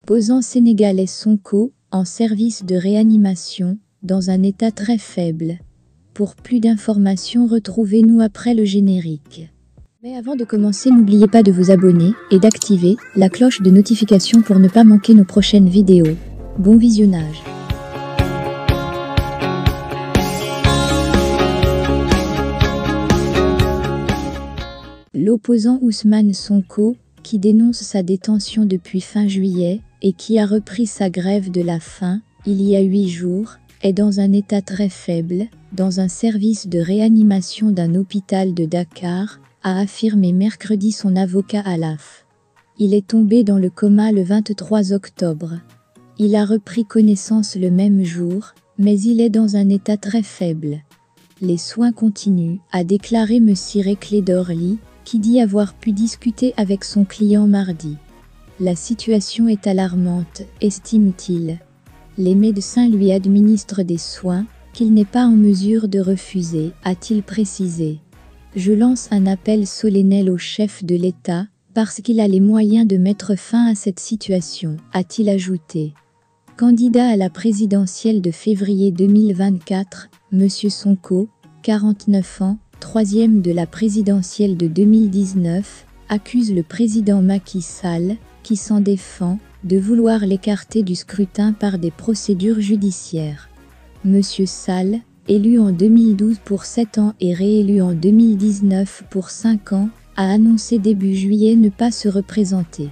L'opposant sénégalais Sonko, en service de réanimation, dans un état très faible. Pour plus d'informations, retrouvez-nous après le générique. Mais avant de commencer, n'oubliez pas de vous abonner et d'activer la cloche de notification pour ne pas manquer nos prochaines vidéos. Bon visionnage. L'opposant Ousmane Sonko, qui dénonce sa détention depuis fin juillet et qui a repris sa grève de la faim il y a 8 jours, est dans un état très faible, dans un service de réanimation d'un hôpital de Dakar, a affirmé mercredi son avocat Alaf. Il est tombé dans le coma le 23 octobre. Il a repris connaissance le même jour, mais il est dans un état très faible. Les soins continuent, a déclaré M. Clédorli, qui dit avoir pu discuter avec son client mardi. La situation est alarmante, estime-t-il. Les médecins lui administrent des soins qu'il n'est pas en mesure de refuser, a-t-il précisé. Je lance un appel solennel au chef de l'État, parce qu'il a les moyens de mettre fin à cette situation, a-t-il ajouté. Candidat à la présidentielle de février 2024, M. Sonko, 49 ans, troisième de la présidentielle de 2019, accuse le président Macky Sall, qui s'en défend, de vouloir l'écarter du scrutin par des procédures judiciaires. M. Sall, élu en 2012 pour 7 ans et réélu en 2019 pour 5 ans, a annoncé début juillet ne pas se représenter.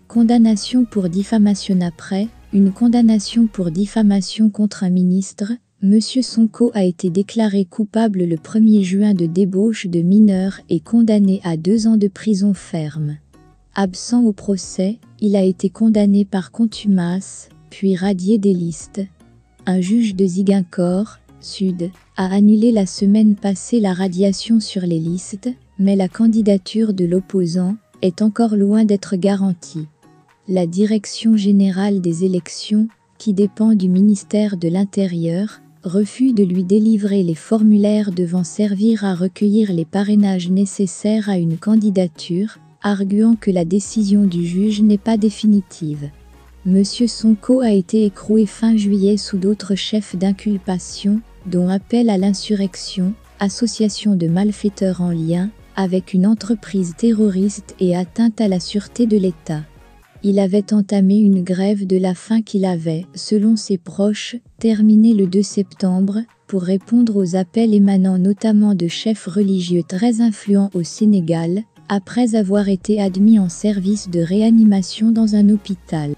Condamnation pour diffamation. Après une condamnation pour diffamation contre un ministre, M. Sonko a été déclaré coupable le 1er juin de débauche de mineurs et condamné à 2 ans de prison ferme. Absent au procès, il a été condamné par contumace, puis radié des listes. Un juge de Ziguinchor, Sud, a annulé la semaine passée la radiation sur les listes, mais la candidature de l'opposant est encore loin d'être garantie. La Direction générale des élections, qui dépend du ministère de l'Intérieur, refuse de lui délivrer les formulaires devant servir à recueillir les parrainages nécessaires à une candidature, arguant que la décision du juge n'est pas définitive. M. Sonko a été écroué fin juillet sous d'autres chefs d'inculpation, dont appel à l'insurrection, association de malfaiteurs en lien avec une entreprise terroriste et atteinte à la sûreté de l'État. Il avait entamé une grève de la faim qu'il avait, selon ses proches, terminée le 2 septembre, pour répondre aux appels émanant notamment de chefs religieux très influents au Sénégal, après avoir été admis en service de réanimation dans un hôpital.